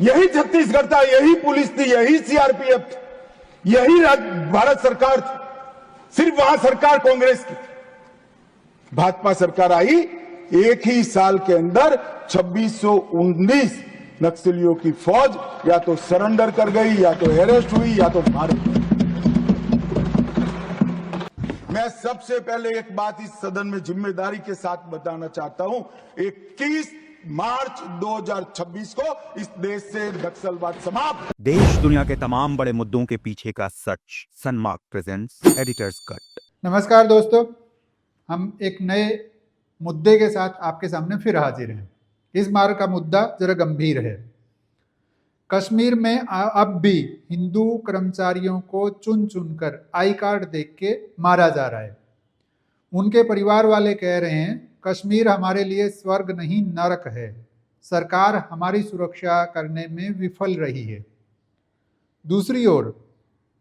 यही छत्तीसगढ़ था, यही पुलिस थी, यही सीआरपीएफ थी, यही भारत सरकार थी। सिर्फ वहां सरकार कांग्रेस की। भाजपा सरकार आई, एक ही साल के अंदर 2619 नक्सलियों की फौज या तो सरेंडर कर गई, या तो अरेस्ट हुई, या तो मार गई। मैं सबसे पहले एक बात इस सदन में जिम्मेदारी के साथ बताना चाहता हूं, 21 मार्च 2026 को इस देश से नक्सलवाद समाप्त। देश दुनिया के तमाम बड़े मुद्दों के पीछे का सच। सनमार्क प्रेजेंट्स एडिटर्स कट। नमस्कार दोस्तों, हम एक नए मुद्दे के साथ आपके सामने फिर हाजिर हैं। इस बार का मुद्दा जरा गंभीर है। कश्मीर में अब भी हिंदू कर्मचारियों को चुन चुनकर आई कार्ड देख के मारा जा रहा है। उनके परिवार वाले कह रहे हैं कश्मीर हमारे लिए स्वर्ग नहीं नरक है, सरकार हमारी सुरक्षा करने में विफल रही है। दूसरी ओर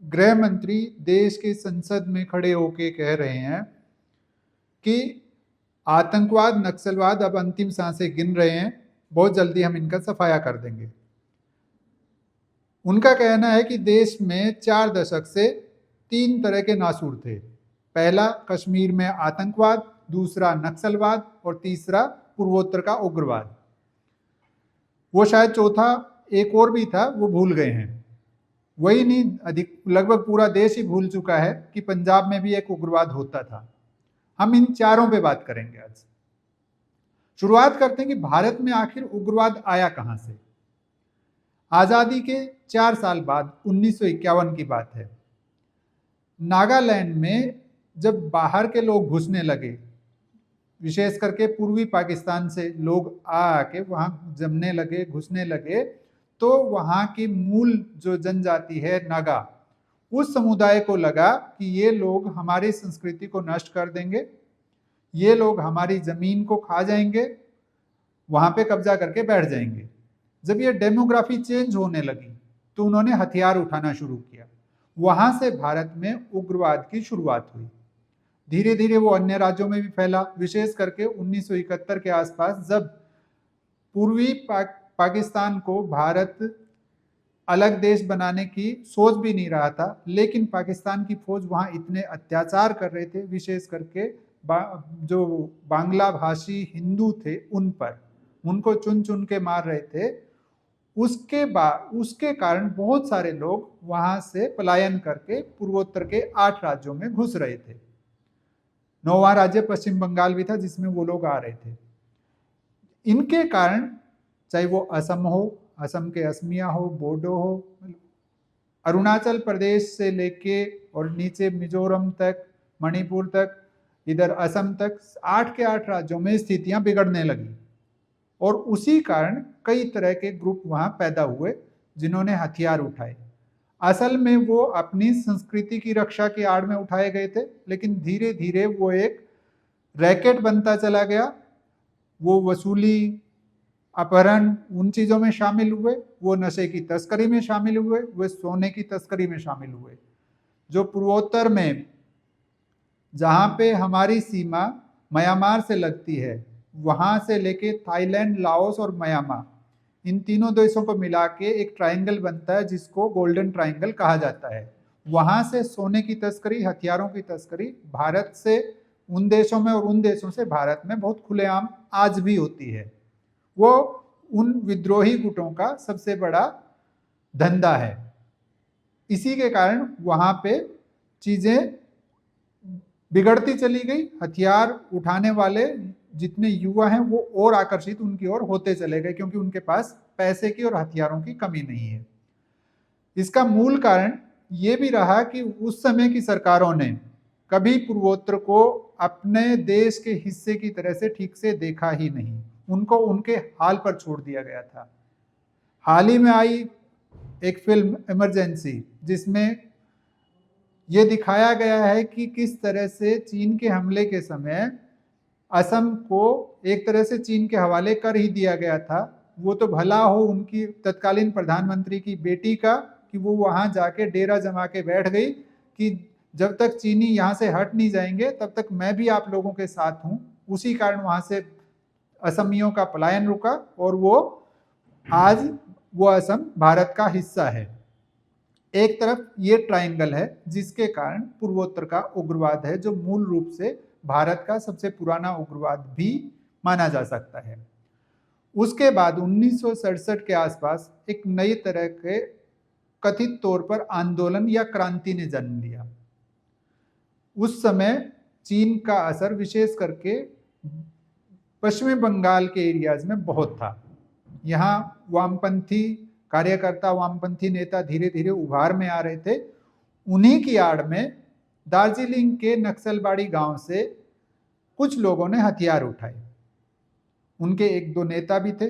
गृह मंत्री देश की संसद में खड़े होकर कह रहे हैं कि आतंकवाद नक्सलवाद अब अंतिम सांसें गिन रहे हैं, बहुत जल्दी हम इनका सफाया कर देंगे। उनका कहना है कि देश में 4 दशक से 3 तरह के नासूर थे। पहला कश्मीर में आतंकवाद, दूसरा नक्सलवाद और तीसरा पूर्वोत्तर का उग्रवाद। वो शायद चौथा एक और भी था, वो भूल गए हैं। वही नहीं, अधिक लगभग पूरा देश ही भूल चुका है कि पंजाब में भी एक उग्रवाद होता था। हम इन चारों पे बात करेंगे आज। शुरुआत करते हैं कि भारत में आखिर उग्रवाद आया कहां से। आजादी के 4 साल बाद 1951 की बात है। नागालैंड में जब बाहर के लोग घुसने लगे, विशेष करके पूर्वी पाकिस्तान से लोग आके वहां जमने लगे, घुसने लगे, तो वहां की मूल जो जनजाति है नागा, उस समुदाय को लगा कि ये लोग हमारी संस्कृति को नष्ट कर देंगे, ये लोग हमारी जमीन को खा जाएंगे, वहां पे कब्जा करके बैठ जाएंगे। जब ये डेमोग्राफी चेंज होने लगी तो उन्होंने हथियार उठाना शुरू किया। वहां से भारत में उग्रवाद की शुरुआत हुई। धीरे धीरे वो अन्य राज्यों में भी फैला। विशेष करके 1971 के आसपास जब पूर्वी पाकिस्तान को भारत अलग देश बनाने की सोच भी नहीं रहा था, लेकिन पाकिस्तान की फौज वहां इतने अत्याचार कर रहे थे, विशेष करके जो बांग्ला भाषी हिंदू थे उन पर, उनको चुन चुन के मार रहे थे। उसके कारण बहुत सारे लोग वहां से पलायन करके पूर्वोत्तर के 8 राज्यों में घुस रहे थे। 9वां राज्य पश्चिम बंगाल भी था जिसमें वो लोग आ रहे थे। इनके कारण चाहे वो असम हो, असम के असमिया हो, बोडो हो, अरुणाचल प्रदेश से लेके और नीचे मिजोरम तक, मणिपुर तक, इधर असम तक, 8 के 8 राज्यों में स्थितियां बिगड़ने लगी। और उसी कारण कई तरह के ग्रुप वहां पैदा हुए जिन्होंने हथियार उठाए। असल में वो अपनी संस्कृति की रक्षा की आड़ में उठाए गए थे, लेकिन धीरे धीरे वो एक रैकेट बनता चला गया। वो वसूली, अपहरण, उन चीजों में शामिल हुए, वो नशे की तस्करी में शामिल हुए, वो सोने की तस्करी में शामिल हुए। जो पूर्वोत्तर में, जहां पे हमारी सीमा म्यांमार से लगती है, वहां से लेके थाईलैंड, लाओस और म्यांमार, इन तीनों देशों को मिला के एक ट्रायंगल बनता है जिसको गोल्डन ट्रायंगल कहा जाता है। वहां से सोने की तस्करी, हथियारों की तस्करी भारत से उन देशों में और उन देशों से भारत में बहुत खुलेआम आज भी होती है। वो उन विद्रोही गुटों का सबसे बड़ा धंधा है। इसी के कारण वहां पे चीजें बिगड़ती चली गई। हथियार उठाने वाले जितने युवा हैं वो और आकर्षित उनकी ओर होते चले गए, क्योंकि उनके पास पैसे की और हथियारों की कमी नहीं है। इसका मूल कारण ये भी रहा कि उस समय की सरकारों ने कभी पूर्वोत्तर को अपने देश के हिस्से की तरह से ठीक से देखा ही नहीं। उनको उनके हाल पर छोड़ दिया गया था। हाल ही में आई एक फिल्म इमरजेंसी, जिसमें यह दिखाया गया है कि किस तरह से चीन के हमले के समय असम को एक तरह से चीन के हवाले कर ही दिया गया था। वो तो भला हो उनकी तत्कालीन प्रधानमंत्री की बेटी का कि वो वहां जाके डेरा जमा के बैठ गई कि जब तक चीनी यहाँ से हट नहीं जाएंगे तब तक मैं भी आप लोगों के साथ हूँ। उसी कारण वहां से असमियों का पलायन रुका और वो आज वो असम भारत का हिस्सा है। एक तरफ ये ट्रायंगल है जिसके कारण पूर्वोत्तर का उग्रवाद है, जो मूल रूप से भारत का सबसे पुराना उग्रवाद भी माना जा सकता है। उसके बाद 1967 के आसपास एक नई तरह के कथित तौर पर आंदोलन या क्रांति ने जन्म लिया। उस समय चीन का असर विशेष करके पश्चिमी बंगाल के एरियाज में बहुत था। यहाँ वामपंथी कार्यकर्ता, वामपंथी नेता धीरे धीरे उभार में आ रहे थे। उन्हीं की आड़ में दार्जिलिंग के नक्सलबाड़ी गांव से कुछ लोगों ने हथियार उठाए। उनके एक दो नेता भी थे,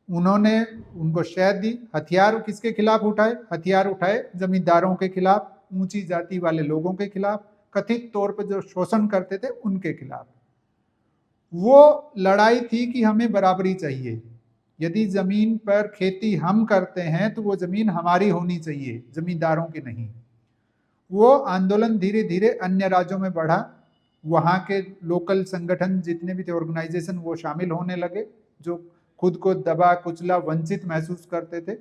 उन्होंने उनको शहद दी। हथियार किसके खिलाफ उठाए? हथियार उठाए जमींदारों के खिलाफ, ऊंची जाति वाले लोगों के खिलाफ, कथित तौर पर जो शोषण करते थे उनके खिलाफ। वो लड़ाई थी कि हमें बराबरी चाहिए, यदि जमीन पर खेती हम करते हैं तो वो जमीन हमारी होनी चाहिए, जमींदारों की नहीं। वो आंदोलन धीरे धीरे अन्य राज्यों में बढ़ा। वहाँ के लोकल संगठन जितने भी थे, ऑर्गेनाइजेशन, वो शामिल होने लगे। जो खुद को दबा कुचला वंचित महसूस करते थे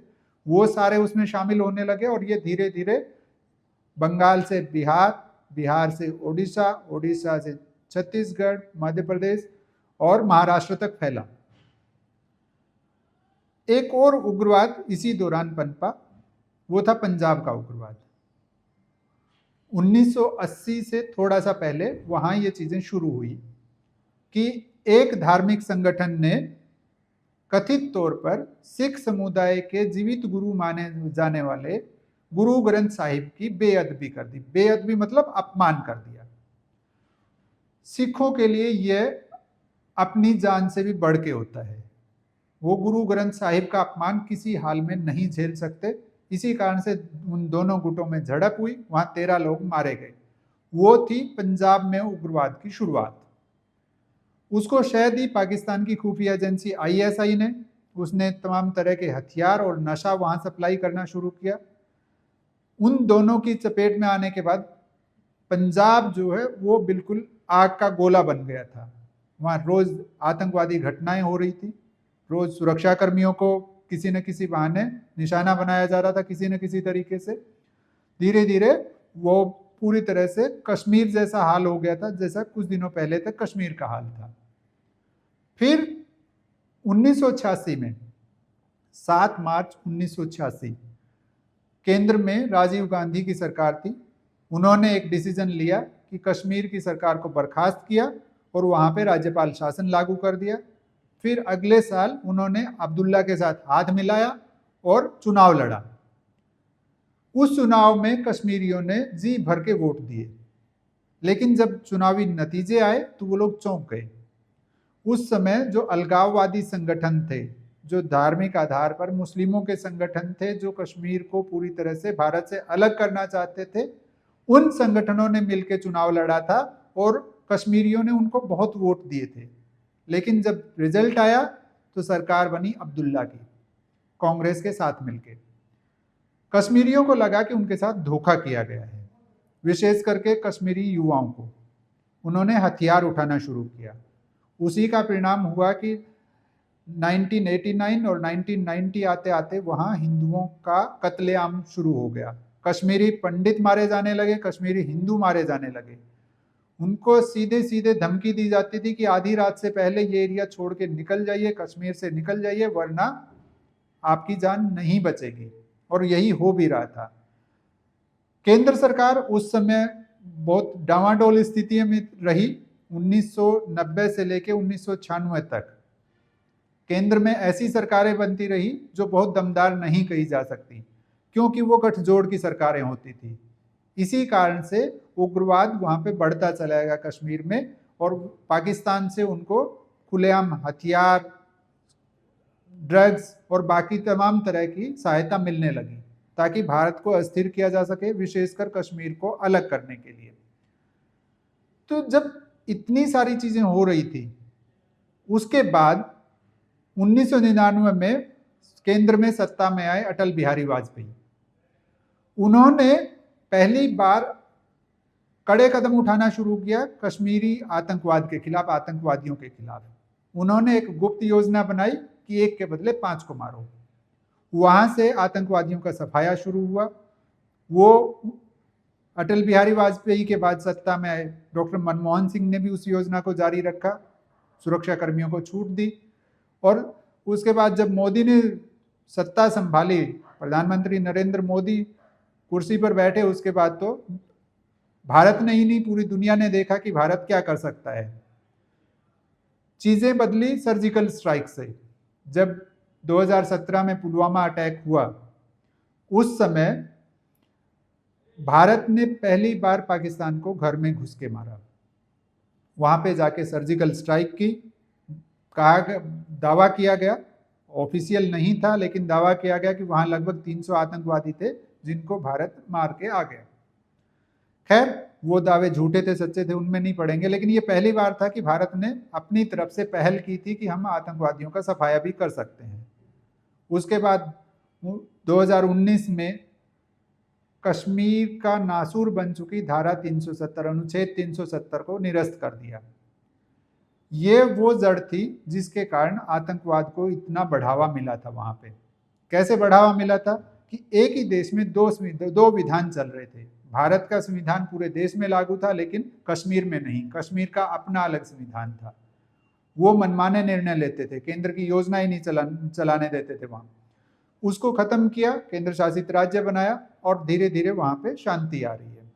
वो सारे उसमें शामिल होने लगे। और ये धीरे धीरे बंगाल से बिहार, बिहार से ओडिशा, ओडिशा से छत्तीसगढ़, मध्य प्रदेश और महाराष्ट्र तक फैला। एक और उग्रवाद इसी दौरान पनपा, वो था पंजाब का उग्रवाद। 1980 से थोड़ा सा पहले वहां ये चीजें शुरू हुई कि एक धार्मिक संगठन ने कथित तौर पर सिख समुदाय के जीवित गुरु माने जाने वाले गुरु ग्रंथ साहिब की बेअदबी कर दी। बेअदबी मतलब अपमान कर दिया। सिखों के लिए यह अपनी जान से भी बढ़ के होता है। वो गुरु ग्रंथ साहिब का अपमान किसी हाल में नहीं झेल सकते। इसी कारण से उन दोनों गुटों में झड़प हुई, वहां 13 लोग मारे गए। वो थी पंजाब में उग्रवाद की शुरुआत। उसको शायद ही पाकिस्तान की खुफिया एजेंसी ISI ने, उसने तमाम तरह के हथियार और नशा वहां सप्लाई करना शुरू किया। उन दोनों की चपेट में आने के बाद पंजाब जो है वो बिल्कुल आग का गोला बन गया था। वहां रोज आतंकवादी घटनाएं हो रही थी, रोज सुरक्षा कर्मियों को किसी न किसी बहाने निशाना बनाया जा रहा था किसी न किसी तरीके से। धीरे धीरे वो पूरी तरह से कश्मीर जैसा हाल हो गया था, जैसा कुछ दिनों पहले तक कश्मीर का हाल था। फिर 1986 में 7 मार्च 1986 केंद्र में राजीव गांधी की सरकार थी। उन्होंने एक डिसीजन लिया कि कश्मीर की सरकार को बर्खास्त किया और वहां पे राज्यपाल शासन लागू कर दिया। फिर अगले साल उन्होंने अब्दुल्ला के साथ हाथ मिलाया और चुनाव लड़ा। उस चुनाव में कश्मीरियों ने जी भर के वोट दिए, लेकिन जब चुनावी नतीजे आए तो वो लोग चौंक गए। उस समय जो अलगाववादी संगठन थे, जो धार्मिक आधार पर मुस्लिमों के संगठन थे, जो कश्मीर को पूरी तरह से भारत से अलग करना चाहते थे, उन संगठनों ने मिलकर चुनाव लड़ा था और कश्मीरियों ने उनको बहुत वोट दिए थे। लेकिन जब रिजल्ट आया तो सरकार बनी अब्दुल्ला की, कांग्रेस के साथ मिलकर। कश्मीरियों को लगा कि उनके साथ धोखा किया गया है, विशेष करके कश्मीरी युवाओं को। उन्होंने हथियार उठाना शुरू किया। उसी का परिणाम हुआ कि 1989 और 1990 आते आते वहाँ हिंदुओं का कत्लेआम शुरू हो गया। कश्मीरी पंडित मारे जाने लगे, कश्मीरी हिंदू मारे जाने लगे। उनको सीधे सीधे धमकी दी जाती थी कि आधी रात से पहले ये एरिया छोड़ के निकल जाइए, कश्मीर से निकल जाइए, वरना आपकी जान नहीं बचेगी। और यही हो भी रहा था। केंद्र सरकार उस समय बहुत डावाडोल स्थिति में रही। 1990 से लेकर 1996 तक केंद्र में ऐसी सरकारें बनती रही जो बहुत दमदार नहीं कही जा सकती, क्योंकि वो गठजोड़ की सरकारें होती थी। इसी कारण से उग्रवाद वहां पे बढ़ता चला गया कश्मीर में, और पाकिस्तान से उनको खुलेआम हथियार, ड्रग्स और बाकी तमाम तरह की सहायता मिलने लगी, ताकि भारत को अस्थिर किया जा सके, विशेषकर कश्मीर को अलग करने के लिए। तो जब इतनी सारी चीजें हो रही थी, उसके बाद 1999 में केंद्र में सत्ता में आए अटल बिहारी वाजपेयी। उन्होंने पहली बार कड़े कदम उठाना शुरू किया कश्मीरी आतंकवाद के खिलाफ, आतंकवादियों के खिलाफ। उन्होंने एक गुप्त योजना बनाई कि 1 के बदले 5 को मारो। वहां से आतंकवादियों का सफाया शुरू हुआ। वो अटल बिहारी वाजपेयी के बाद सत्ता में आए, डॉक्टर मनमोहन सिंह ने भी उस योजना को जारी रखा, सुरक्षा कर्मियों को छूट दी। और उसके बाद जब मोदी ने सत्ता संभाली, प्रधानमंत्री नरेंद्र मोदी कुर्सी पर बैठे, उसके बाद तो भारत ने ही नहीं पूरी दुनिया ने देखा कि भारत क्या कर सकता है। चीजें बदली सर्जिकल स्ट्राइक से। जब 2017 में पुलवामा अटैक हुआ, उस समय भारत ने पहली बार पाकिस्तान को घर में घुस के मारा। वहां पे जाके सर्जिकल स्ट्राइक की, दावा किया गया, ऑफिशियल नहीं था लेकिन दावा किया गया कि वहां लगभग 300 आतंकवादी थे जिनको भारत मार के आ गया। खैर, वो दावे झूठे थे सच्चे थे उनमें नहीं पड़ेंगे, लेकिन ये पहली बार था कि भारत ने अपनी तरफ से पहल की थी कि हम आतंकवादियों का सफाया भी कर सकते हैं। उसके बाद 2019 में कश्मीर का नासूर बन चुकी धारा 370, अनुच्छेद 370 को निरस्त कर दिया। ये वो जड़ थी जिसके कारण आतंकवाद को इतना बढ़ावा मिला था। वहां पे कैसे बढ़ावा मिला था कि एक ही देश में दो विधान चल रहे थे। भारत का संविधान पूरे देश में लागू था लेकिन कश्मीर में नहीं। कश्मीर का अपना अलग संविधान था। वो मनमाने निर्णय लेते थे, केंद्र की योजना ही नहीं चलाने देते थे वहां। उसको खत्म किया, केंद्र शासित राज्य बनाया और धीरे धीरे वहां पे शांति आ रही है।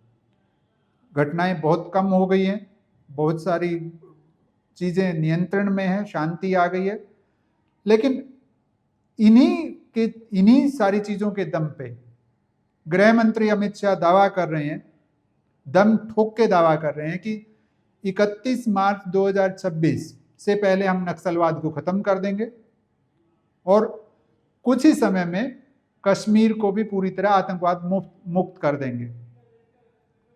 घटनाएं बहुत कम हो गई हैं, बहुत सारी चीजें नियंत्रण में है, शांति आ गई है। लेकिन इन्हीं सारी चीजों के दम पे गृह मंत्री अमित शाह दावा कर रहे हैं, दम ठोक के दावा कर रहे हैं कि 31 मार्च 2026 से पहले हम नक्सलवाद को खत्म कर देंगे और कुछ ही समय में कश्मीर को भी पूरी तरह आतंकवाद मुक्त कर देंगे,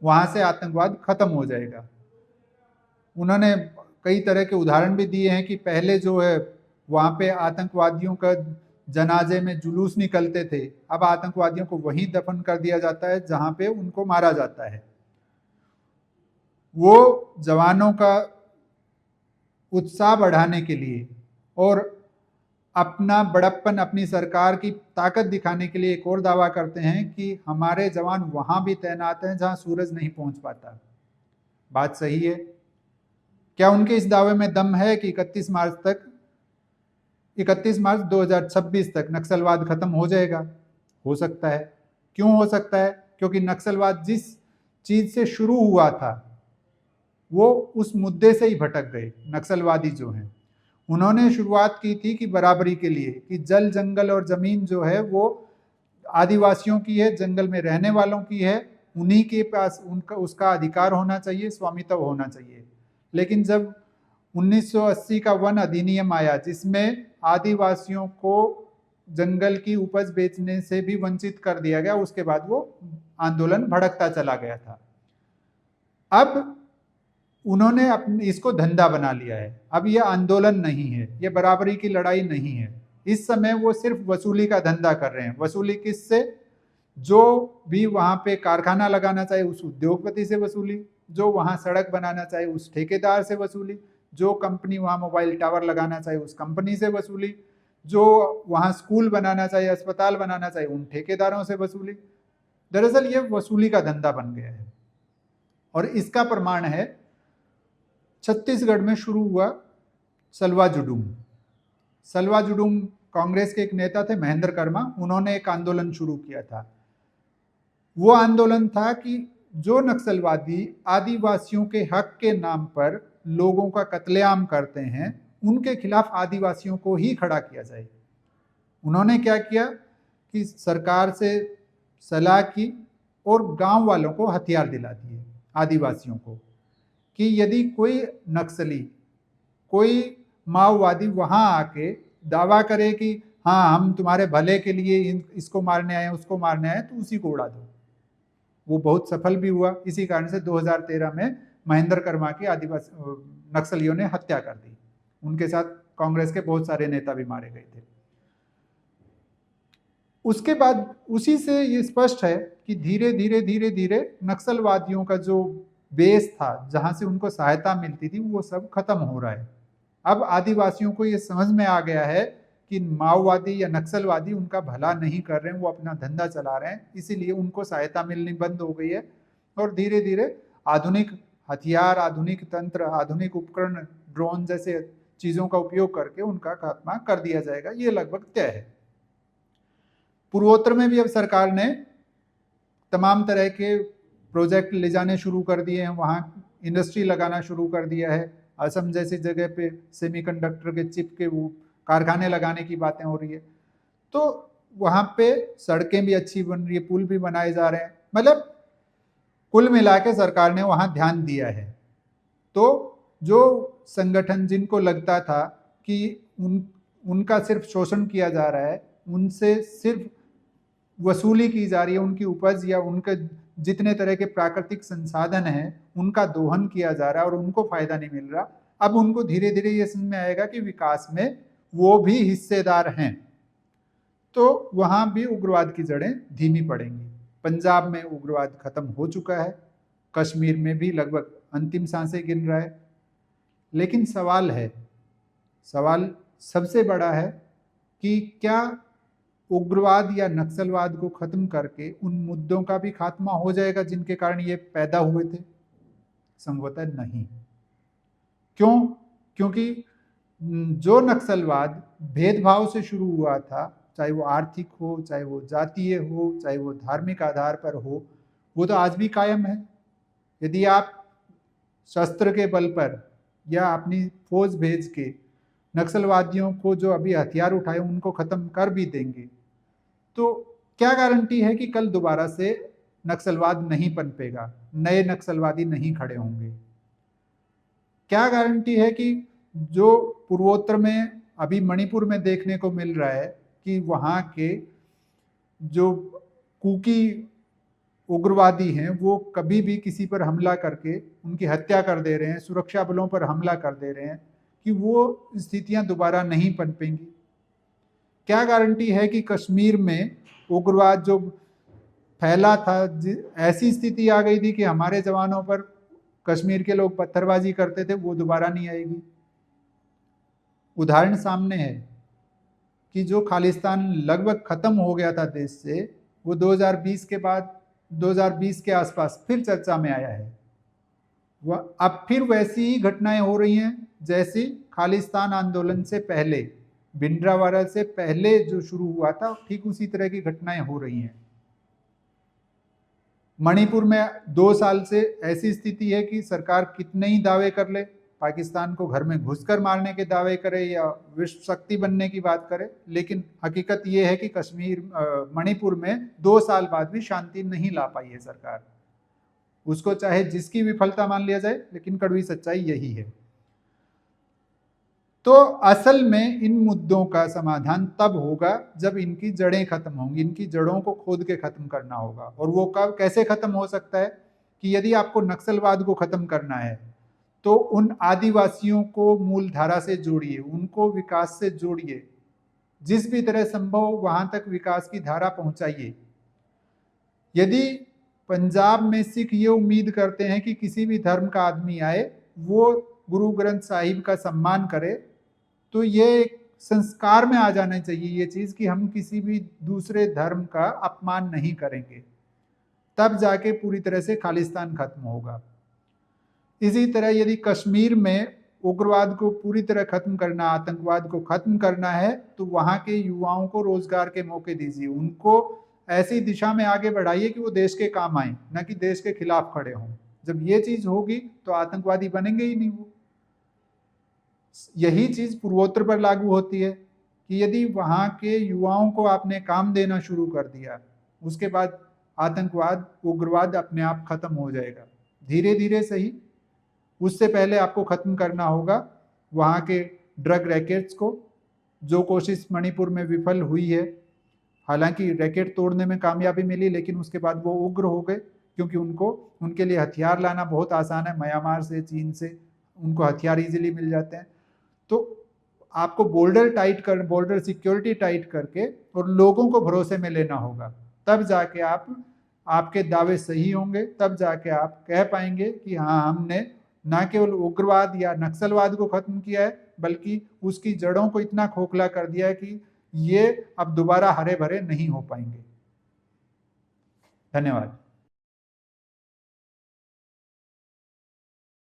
वहां से आतंकवाद खत्म हो जाएगा। उन्होंने कई तरह के उदाहरण भी दिए हैं कि पहले जो है वहां पे आतंकवादियों का जनाजे में जुलूस निकलते थे, अब आतंकवादियों को वहीं दफन कर दिया जाता है जहां पे उनको मारा जाता है। वो जवानों का उत्साह बढ़ाने के लिए और अपना बड़प्पन, अपनी सरकार की ताकत दिखाने के लिए एक और दावा करते हैं कि हमारे जवान वहां भी तैनात हैं जहां सूरज नहीं पहुंच पाता। बात सही है। क्या उनके इस दावे में दम है कि 31 मार्च 2026 तक नक्सलवाद खत्म हो जाएगा? हो सकता है। क्यों हो सकता है? क्योंकि नक्सलवाद जिस चीज से शुरू हुआ था वो उस मुद्दे से ही भटक गए। नक्सलवादी जो हैं उन्होंने शुरुआत की थी कि बराबरी के लिए, कि जल, जंगल और जमीन जो है वो आदिवासियों की है, जंगल में रहने वालों की है, उन्हीं के पास उसका अधिकार होना चाहिए, स्वामित्व होना चाहिए। लेकिन जब 1980 का वन अधिनियम आया जिसमें आदिवासियों को जंगल की उपज बेचने से भी वंचित कर दिया गया, उसके बाद वो आंदोलन भड़कता चला गया था। अब उन्होंने इसको धंधा बना लिया है। अब ये आंदोलन नहीं है, ये बराबरी की लड़ाई नहीं है। इस समय वो सिर्फ वसूली का धंधा कर रहे हैं। वसूली किससे? जो भी वहां पे कारखाना लगाना चाहे उस उद्योगपति से वसूली, जो वहां सड़क बनाना चाहे उस ठेकेदार से वसूली, जो कंपनी वहां मोबाइल टावर लगाना चाहे उस कंपनी से वसूली, जो वहां स्कूल बनाना चाहे, अस्पताल बनाना चाहे उन ठेकेदारों से वसूली। दरअसल ये वसूली का धंधा बन गया है। और इसका प्रमाण है छत्तीसगढ़ में शुरू हुआ सलवा जुडूम। सलवा जुडूम कांग्रेस के एक नेता थे महेंद्र कर्मा, उन्होंने एक आंदोलन शुरू किया था। वो आंदोलन था कि जो नक्सलवादी आदिवासियों के हक के नाम पर लोगों का कत्लेआम करते हैं उनके खिलाफ आदिवासियों को ही खड़ा किया जाए। उन्होंने क्या किया कि सरकार से सलाह की और गांव वालों को हथियार दिला दिए, आदिवासियों को, कि यदि कोई नक्सली, कोई माओवादी वहां आके दावा करे कि हाँ हम तुम्हारे भले के लिए इसको मारने आए, उसको मारने आए, तो उसी को उड़ा दो। वो बहुत सफल भी हुआ। इसी कारण से 2013 में महेंद्र कर्मा की आदिवासी नक्सलियों ने हत्या कर दी। उनके साथ कांग्रेस के बहुत सारे नेता भी मारे गए थे। उसके बाद उसी से ये स्पष्ट है कि धीरे धीरे नक्सलवादियों का जो बेस था, जहां से उनको सहायता मिलती थी, वो सब खत्म हो रहा है। अब आदिवासियों को ये समझ में आ गया है कि माओवादी या नक्सलवादी उनका भला नहीं कर रहे हैं, वो अपना धंधा चला रहे हैं, इसीलिए उनको सहायता मिलनी बंद हो गई है और धीरे धीरे आधुनिक हथियार, आधुनिक तंत्र, आधुनिक उपकरण, ड्रोन जैसे चीजों का उपयोग करके उनका खात्मा कर दिया जाएगा, ये लगभग तय है। पूर्वोत्तर में भी अब सरकार ने तमाम तरह के प्रोजेक्ट ले जाने शुरू कर दिए हैं, वहाँ इंडस्ट्री लगाना शुरू कर दिया है। असम जैसी जगह पे सेमीकंडक्टर के चिप के वो कारखाने लगाने की बातें हो रही है, तो वहाँ पे सड़कें भी अच्छी बन रही है, पुल भी बनाए जा रहे हैं, मतलब कुल मिला के सरकार ने वहाँ ध्यान दिया है। तो जो संगठन जिनको लगता था कि उनका सिर्फ शोषण किया जा रहा है, उनसे सिर्फ वसूली की जा रही है, उनकी उपज या उनके जितने तरह के प्राकृतिक संसाधन हैं उनका दोहन किया जा रहा है और उनको फायदा नहीं मिल रहा, अब उनको धीरे धीरे ये समझ में आएगा कि विकास में वो भी हिस्सेदार हैं, तो वहां भी उग्रवाद की जड़ें धीमी पड़ेंगी। पंजाब में उग्रवाद खत्म हो चुका है, कश्मीर में भी लगभग अंतिम सांसें गिन रहा है, लेकिन सवाल सबसे बड़ा है कि क्या उग्रवाद या नक्सलवाद को खत्म करके उन मुद्दों का भी खात्मा हो जाएगा जिनके कारण ये पैदा हुए थे? संभवतः नहीं। क्यों? क्योंकि जो नक्सलवाद भेदभाव से शुरू हुआ था, चाहे वो आर्थिक हो, चाहे वो जातीय हो, चाहे वो धार्मिक आधार पर हो, वो तो आज भी कायम है। यदि आप शस्त्र के बल पर या अपनी फौज भेज के नक्सलवादियों को जो अभी हथियार उठाए उनको खत्म कर भी देंगे, तो क्या गारंटी है कि कल दोबारा से नक्सलवाद नहीं पनपेगा, नए नक्सलवादी नहीं खड़े होंगे? क्या गारंटी है कि जो पूर्वोत्तर में अभी मणिपुर में देखने को मिल रहा है कि वहाँ के जो कुकी उग्रवादी हैं वो कभी भी किसी पर हमला करके उनकी हत्या कर दे रहे हैं, सुरक्षा बलों पर हमला कर दे रहे हैं, कि वो स्थितियां दोबारा नहीं पनपेंगी? क्या गारंटी है कि कश्मीर में उग्रवाद जो फैला था, ऐसी स्थिति आ गई थी कि हमारे जवानों पर कश्मीर के लोग पत्थरबाजी करते थे, वो दोबारा नहीं आएगी? उदाहरण सामने है कि जो खालिस्तान लगभग खत्म हो गया था देश से, वो 2020 के बाद 2020 के आसपास फिर चर्चा में आया है। वह अब फिर वैसी ही घटनाएं हो रही हैं जैसी खालिस्तान आंदोलन से पहले, भिंडरावाला से पहले जो शुरू हुआ था, ठीक उसी तरह की घटनाएं हो रही हैं। मणिपुर में 2 साल से ऐसी स्थिति है कि सरकार कितने ही दावे कर ले, पाकिस्तान को घर में घुसकर मारने के दावे करे या विश्व शक्ति बनने की बात करे, लेकिन हकीकत ये है कि मणिपुर में 2 साल बाद भी शांति नहीं ला पाई है सरकार। उसको चाहे जिसकी विफलता मान लिया जाए, लेकिन कड़वी सच्चाई यही है। तो असल में इन मुद्दों का समाधान तब होगा जब इनकी जड़ें खत्म होंगी, इनकी जड़ों को खोद के खत्म करना होगा। और वो कब, कैसे खत्म हो सकता है? कि यदि आपको नक्सलवाद को खत्म करना है तो उन आदिवासियों को मूल धारा से जोड़िए, उनको विकास से जोड़िए, जिस भी तरह संभव वहां तक विकास की धारा पहुंचाइए। यदि पंजाब में सिख ये उम्मीद करते हैं कि किसी भी धर्म का आदमी आए वो गुरु ग्रंथ साहिब का सम्मान करे, तो ये एक संस्कार में आ जाना चाहिए ये चीज कि हम किसी भी दूसरे धर्म का अपमान नहीं करेंगे, तब जाके पूरी तरह से खालिस्तान खत्म होगा। इसी तरह यदि कश्मीर में उग्रवाद को पूरी तरह खत्म करना, आतंकवाद को खत्म करना है, तो वहां के युवाओं को रोजगार के मौके दीजिए, उनको ऐसी दिशा में आगे बढ़ाइए कि वो देश के काम आए, न कि देश के खिलाफ खड़े हों। जब ये चीज होगी तो आतंकवादी बनेंगे ही नहीं वो। यही चीज पूर्वोत्तर पर लागू होती है कि यदि वहां के युवाओं को आपने काम देना शुरू कर दिया, उसके बाद आतंकवाद, उग्रवाद अपने आप खत्म हो जाएगा, धीरे धीरे सही। उससे पहले आपको खत्म करना होगा वहां के ड्रग रैकेट्स को, जो कोशिश मणिपुर में विफल हुई है। हालांकि रैकेट तोड़ने में कामयाबी मिली, लेकिन उसके बाद वो उग्र हो गए, क्योंकि उनके लिए हथियार लाना बहुत आसान है, म्यांमार से, चीन से उनको हथियार इजीली मिल जाते हैं। तो आपको बॉर्डर सिक्योरिटी टाइट करके और लोगों को भरोसे में लेना होगा, तब जाके आपके दावे सही होंगे, तब जाके आप कह पाएंगे कि हाँ, हमने न केवल उग्रवाद या नक्सलवाद को खत्म किया है, बल्कि उसकी जड़ों को इतना खोखला कर दिया है कि ये अब दोबारा हरे भरे नहीं हो पाएंगे। धन्यवाद।